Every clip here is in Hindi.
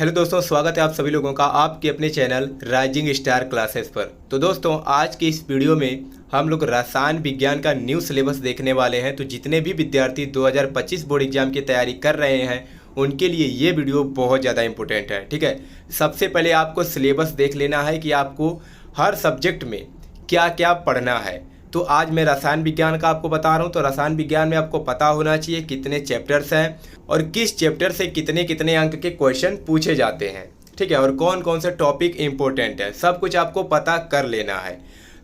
हेलो दोस्तों, स्वागत है आप सभी लोगों का आपके अपने चैनल राइजिंग स्टार क्लासेस पर। तो दोस्तों, आज की इस वीडियो में हम लोग रसायन विज्ञान का न्यू सिलेबस देखने वाले हैं। तो जितने भी विद्यार्थी 2025 बोर्ड एग्जाम की तैयारी कर रहे हैं उनके लिए ये वीडियो बहुत ज़्यादा इंपॉर्टेंट है। ठीक है, सबसे पहले आपको सिलेबस देख लेना है कि आपको हर सब्जेक्ट में क्या क्या पढ़ना है। तो आज मैं रसायन विज्ञान का आपको बता रहा हूँ। तो रसायन विज्ञान में आपको पता होना चाहिए कितने चैप्टर्स हैं और किस चैप्टर से कितने कितने अंक के क्वेश्चन पूछे जाते हैं। ठीक है, और कौन कौन से टॉपिक इंपॉर्टेंट है, सब कुछ आपको पता कर लेना है।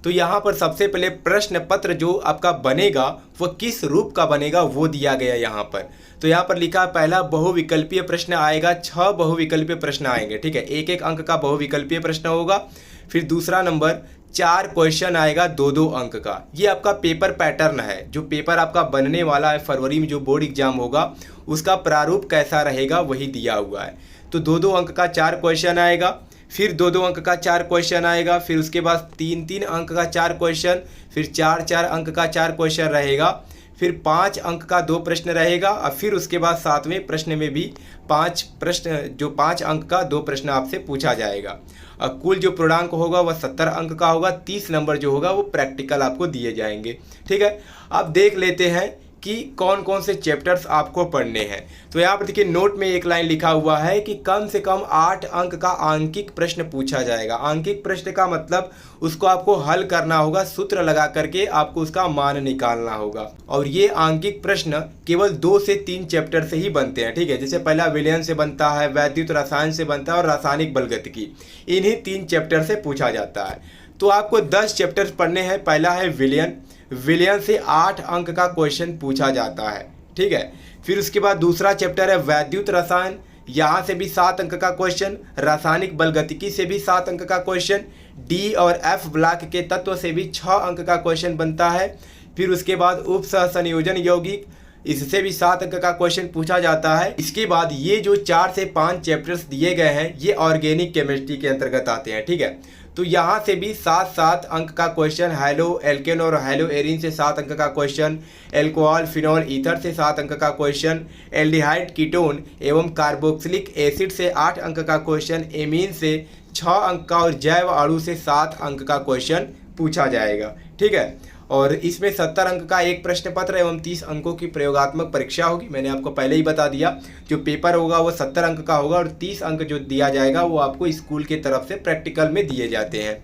तो यहाँ पर सबसे पहले प्रश्न पत्र जो आपका बनेगा वो किस रूप का बनेगा वो दिया गया यहाँ पर। तो यहाँ पर लिखा पहला बहुविकल्पीय प्रश्न आएगा, 6 बहुविकल्पीय प्रश्न आएंगे। ठीक है, एक एक अंक का बहुविकल्पीय प्रश्न होगा। फिर दूसरा नंबर 4 क्वेश्चन आएगा 2-2 अंक का। ये आपका पेपर पैटर्न है, जो पेपर आपका बनने वाला है फरवरी में जो बोर्ड एग्जाम होगा उसका प्रारूप कैसा रहेगा वही दिया हुआ है। तो 2-2 अंक का 4 क्वेश्चन आएगा, फिर 2-2 अंक का 4 क्वेश्चन आएगा, फिर उसके बाद 3-3 अंक का 4 क्वेश्चन, फिर 4-4 अंक का 4 क्वेश्चन रहेगा, फिर 5 अंक का 2 प्रश्न रहेगा और फिर उसके बाद 7वें प्रश्न में भी 5 प्रश्न, जो 5 अंक का 2 प्रश्न आपसे पूछा जाएगा। और कुल जो पूर्णांक होगा वह 70 अंक का होगा। 30 नंबर जो होगा वो प्रैक्टिकल आपको दिए जाएंगे। ठीक है, अब देख लेते हैं कि कौन कौन से चैप्टर्स आपको पढ़ने हैं। तो यहाँ पर देखिए नोट में एक लाइन लिखा हुआ है कि कम से कम 8 अंक का आंकिक प्रश्न पूछा जाएगा। आंकिक प्रश्न का मतलब उसको आपको हल करना होगा, सूत्र लगा करके आपको उसका मान निकालना होगा। और ये आंकिक प्रश्न केवल 2 से 3 चैप्टर से ही बनते हैं। ठीक है, जैसे पहला विलयन से बनता है, वैद्युत रसायन से बनता है और रासायनिक बलगतिकी, इन्हीं 3 चैप्टर से पूछा जाता है। तो आपको 10 चैप्टर्स पढ़ने हैं। पहला है विलयन, विलयन से 8 अंक का क्वेश्चन पूछा जाता है। ठीक है, फिर उसके बाद दूसरा चैप्टर है वैद्युत रसायन, यहाँ से भी 7 अंक का क्वेश्चन, रासायनिक बलगतिकी से भी 7 अंक का क्वेश्चन, डी और एफ ब्लॉक के तत्व से भी 6 अंक का क्वेश्चन बनता है। फिर उसके बाद उप सहसंयोजन यौगिक, इससे भी 7 अंक का क्वेश्चन पूछा जाता है। इसके बाद ये जो 4 से 5 चैप्टर्स दिए गए हैं ये ऑर्गेनिक केमिस्ट्री के अंतर्गत आते हैं। ठीक है, तो यहाँ से भी 7-7 अंक का क्वेश्चन, हेलो एल्केन और हेलो एरिन से 7 अंक का क्वेश्चन, एल्कोहल फिनॉल ईथर से 7 अंक का क्वेश्चन, एल्डिहाइड कीटोन एवं कार्बोक्सिलिक एसिड से 8 अंक का क्वेश्चन, एमीन से 6 अंक का और जैव अणु से 7 अंक का क्वेश्चन पूछा जाएगा। ठीक है, और इसमें 70 अंक का एक प्रश्न पत्र एवं 30 अंकों की प्रयोगात्मक परीक्षा होगी। मैंने आपको पहले ही बता दिया, जो पेपर होगा वो 70 अंक का होगा और 30 अंक जो दिया जाएगा वो आपको स्कूल की तरफ से प्रैक्टिकल में दिए जाते हैं।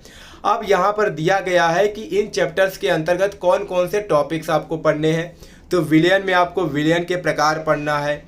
अब यहाँ पर दिया गया है कि इन चैप्टर्स के अंतर्गत कौन कौन से टॉपिक्स आपको पढ़ने हैं। तो विलयन में आपको विलयन के प्रकार पढ़ना है,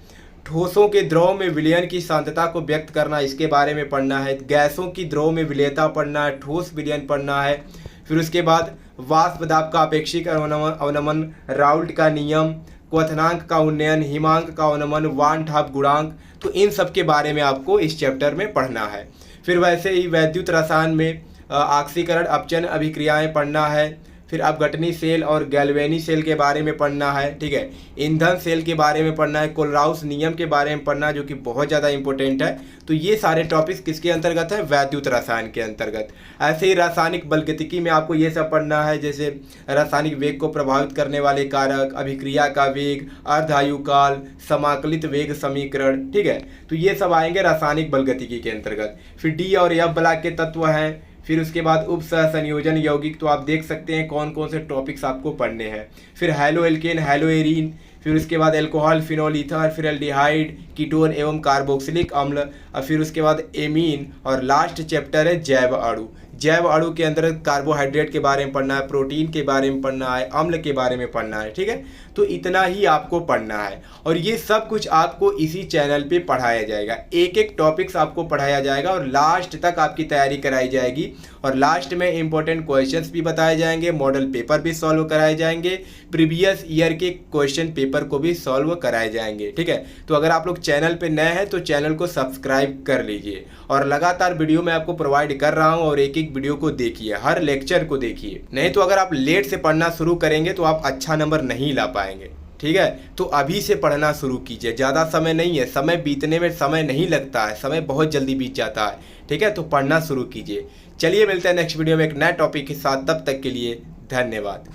ठोसों के द्रव में विलयन की सांद्रता को व्यक्त करना, इसके बारे में पढ़ना है, गैसों की द्रव में विलयता पढ़ना है, ठोस विलयन पढ़ना है। फिर उसके बाद वाष्प दाब का अपेक्षिक अवनमन, राउल्ट का नियम, क्वथनांक का उन्नयन, हिमांक का अवनमन, वान ठाप गुणांक, तो इन सब के बारे में आपको इस चैप्टर में पढ़ना है। फिर वैसे ही वैद्युत रसायन में ऑक्सीकरण अपचयन अभिक्रियाएं पढ़ना है। फिर अपघटनी सेल और गैल्वेनी सेल के बारे में पढ़ना है। ठीक है, ईंधन सेल के बारे में पढ़ना है, कोलराउस नियम के बारे में पढ़ना है जो कि बहुत ज़्यादा इंपॉर्टेंट है। तो ये सारे टॉपिक्स किसके अंतर्गत है? वैद्युत रसायन के अंतर्गत। ऐसे ही रासायनिक बलगतिकी में आपको ये सब पढ़ना है, जैसे रासायनिक वेग को प्रभावित करने वाले कारक, अभिक्रिया का वेग, अर्धायु काल, समाकलित वेग समीकरण। ठीक है, तो ये सब आएंगे रासायनिक बलगतिकी के अंतर्गत। फिर डी और एफ ब्लॉक के तत्व हैं। फिर उसके बाद उप सहसंयोजन यौगिक, तो आप देख सकते हैं कौन कौन से टॉपिक्स आपको पढ़ने हैं। फिर हेलो एल्केन, हेलो एरीन, फिर उसके बाद एल्कोहल फिनॉल ईथर, फिर एल्डिहाइड कीटोन एवं कार्बोक्सिलिक अम्ल, और फिर उसके बाद एमीन, और लास्ट चैप्टर है जैव अणु। जैव अणु के अंदर कार्बोहाइड्रेट के बारे में पढ़ना है, प्रोटीन के बारे में पढ़ना है, अम्ल के बारे में पढ़ना है। ठीक है, तो इतना ही आपको पढ़ना है और ये सब कुछ आपको इसी चैनल पे पढ़ाया जाएगा। एक एक टॉपिक्स आपको पढ़ाया जाएगा और लास्ट तक आपकी तैयारी कराई जाएगी। और लास्ट में इंपॉर्टेंट क्वेश्चंस भी बताए जाएंगे, मॉडल पेपर भी सॉल्व कराए जाएंगे, प्रीवियस ईयर के क्वेश्चन पेपर को भी सॉल्व कराए जाएंगे। ठीक है, तो अगर आप लोग चैनल पे नए हैं तो चैनल को सब्सक्राइब कर लीजिए और लगातार वीडियो मैं आपको प्रोवाइड कर रहा हूँ और एक एक वीडियो को देखिए, हर लेक्चर को देखिए। नहीं तो अगर आप लेट से पढ़ना शुरू करेंगे तो आप अच्छा नंबर नहीं ला पाएंगे। ठीक है, तो अभी से पढ़ना शुरू कीजिए, ज़्यादा समय नहीं है, समय बीतने में समय नहीं लगता है, समय बहुत जल्दी बीत जाता है। ठीक है, तो पढ़ना शुरू कीजिए। चलिए मिलते हैं नेक्स्ट वीडियो में एक नए टॉपिक के साथ, तब तक के लिए धन्यवाद।